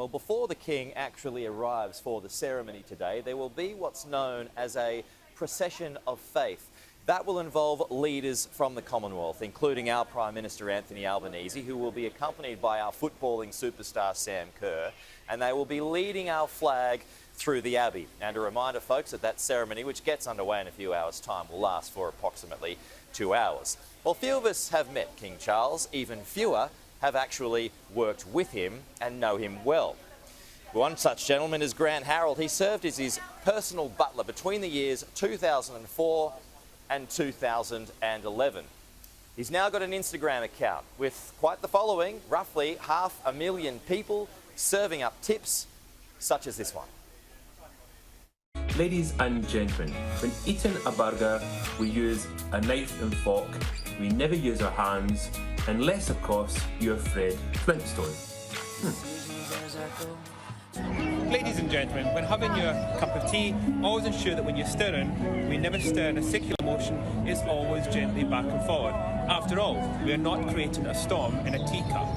Well, before the King actually arrives for the ceremony today, there will be what's known as a procession of faith. That will involve leaders from the Commonwealth, including our Prime Minister Anthony Albanese, who will be accompanied by our footballing superstar Sam Kerr, and they will be leading our flag through the Abbey. And a reminder, folks, that ceremony, which gets underway in a few hours' time, will last for approximately 2 hours. Well, few of us have met King Charles, even fewer have actually worked with him and know him well. One such gentleman is Grant Harrold. He served as his personal butler between the years 2004 and 2011. He's now got an Instagram account with quite the following, roughly 500,000 people serving up tips such as this one. Ladies and gentlemen, when eating a burger, we use a knife and fork. We never use our hands, unless, of course, you're Fred Flintstone. Ladies and gentlemen, when having your cup of tea, always ensure that when you're stirring, we never stir in a circular motion, it's always gently back and forward. After all, we are not creating a storm in a teacup.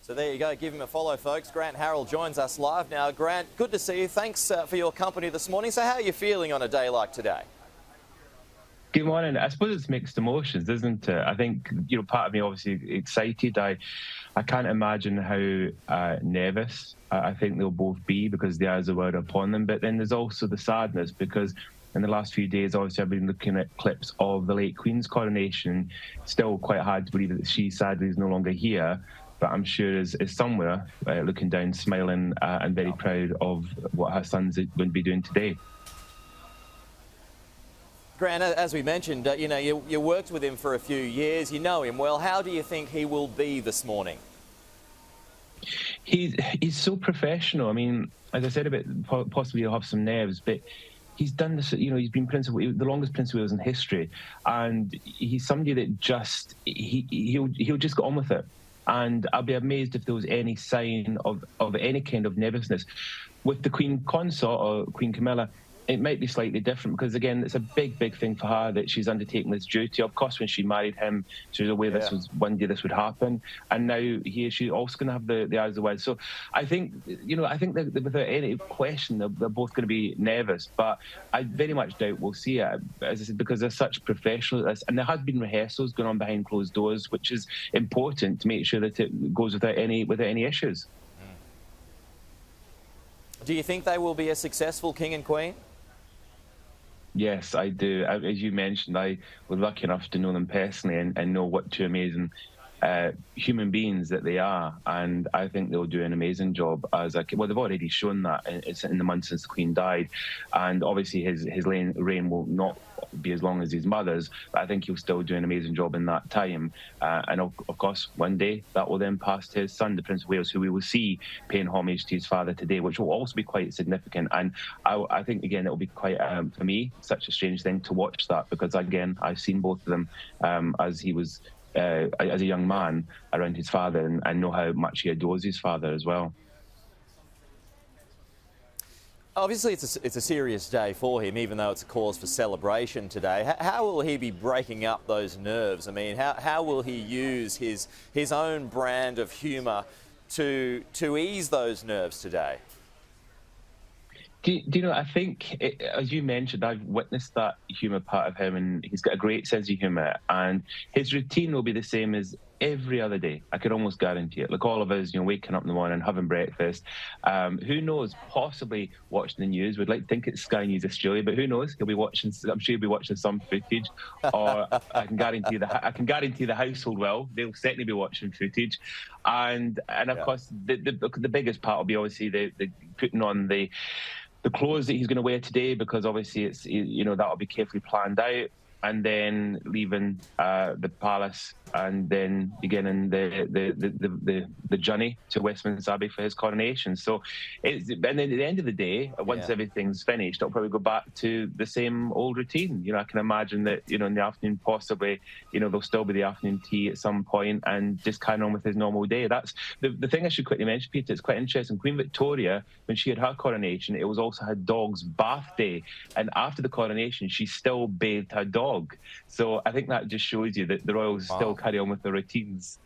So there you go, give him a follow, folks. Grant Harrell joins us live now. Grant, good to see you. Thanks for your company this morning. So how are you feeling on a day like today? Good morning. I suppose it's mixed emotions, isn't it? I think, part of me obviously excited. I can't imagine how nervous I think they'll both be because the eyes of the world are upon them. But then there's also the sadness because in the last few days, obviously, I've been looking at clips of the late Queen's coronation. Still quite hard to believe that she sadly is no longer here. But I'm sure is somewhere looking down, smiling and very proud of what her son's going to be doing today. Grant, as we mentioned, you worked with him for a few years. You know him well. How do you think he will be this morning? He's so professional. I mean, as I said about possibly he'll have some nerves, but he's done this. He's been the longest Prince of Wales in history, and he's somebody that he'll just get on with it. And I'll be amazed if there was any sign of any kind of nervousness. With the Queen Consort or Queen Camilla, it might be slightly different because, again, it's a big, big thing for her that she's undertaking this duty. Of course, when she married him, she was aware this was one day this would happen. And now she's also going to have the eyes of the world. So I think, that without any question, they're both going to be nervous. But I very much doubt we'll see it, as I said, because they're such professionals. And there has been rehearsals going on behind closed doors, which is important to make sure that it goes without any issues. Do you think they will be a successful King and Queen? Yes, I do. As you mentioned, I was lucky enough to know them personally and know what two amazing human beings that they are. And I think they'll do an amazing job as well, they've already shown that in the months since the Queen died. And obviously his reign will not be as long as his mother's, but I think he'll still do an amazing job in that time. And of course, one day that will then pass to his son, the Prince of Wales, who we will see paying homage to his father today, which will also be quite significant. And I think, again, it will be quite, for me, such a strange thing to watch that because, again, I've seen both of them as he was as a young man around his father and know how much he adores his father as well. Obviously, it's a serious day for him, even though it's a cause for celebration today. How will he be breaking up those nerves? I mean, how will he use his own brand of humour to ease those nerves today? Do you know, I think, as you mentioned, I've witnessed that humour part of him, and he's got a great sense of humour, and his routine will be the same as every other day. I could almost guarantee it. Like all of us, waking up in the morning, having breakfast. Who knows, possibly watching the news. We'd like to think it's Sky News Australia, but who knows? I'm sure he'll be watching some footage, or I can guarantee the household will. They'll certainly be watching footage. And of course, the biggest part will be obviously the putting on the clothes that he's going to wear today, because obviously it's that'll be carefully planned out, and then leaving the palace and then beginning the journey to Westminster Abbey for his coronation. So, and then at the end of the day, once everything's finished, it'll probably go back to the same old routine. I can imagine that in the afternoon, possibly, there'll still be the afternoon tea at some point, and just carry on with his normal day. That's the thing I should quickly mention, Peter. It's quite interesting. Queen Victoria, when she had her coronation, it was also her dog's bath day, and after the coronation, she still bathed her dog. So I think that just shows you that the royals still carry on with their routines.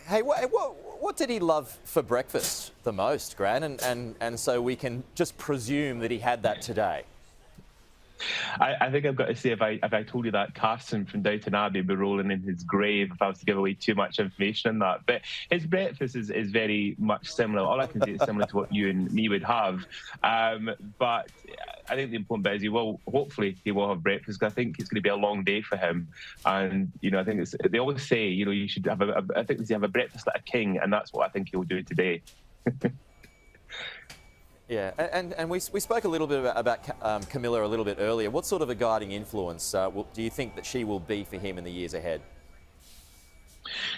Hey, what did he love for breakfast the most, Gran? And so we can just presume that he had that today. I think I've got to say, if I told you that, Carson from Downton Abbey would be rolling in his grave if I was to give away too much information on that. But his breakfast is very much similar. All I can say is similar to what you and me would have. But I think the important bit is hopefully he will have breakfast, because I think it's going to be a long day for him. And, I think they always say, you should have I think they have a breakfast like a king, and that's what I think he'll do today. Yeah, and we spoke a little bit about Camilla a little bit earlier. What sort of a guiding influence do you think that she will be for him in the years ahead?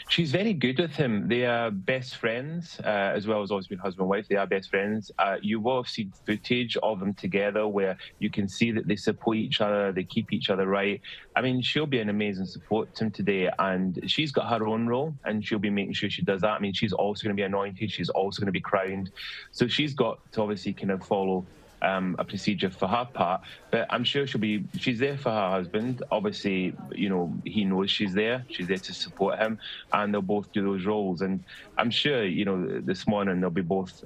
She's very good with him. They are best friends, as well as always been husband and wife. They are best friends. You will have seen footage of them together where you can see that they support each other, they keep each other right. I mean, she'll be an amazing support to him today, and she's got her own role, and she'll be making sure she does that. I mean, she's also going to be anointed. She's also going to be crowned. So she's got to obviously kind of follow a procedure for her part, but I'm sure she's there for her husband. Obviously, he knows she's there to support him, and they'll both do those roles. And I'm sure, this morning they'll be both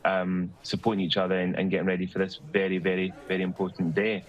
supporting each other and getting ready for this very, very, very important day.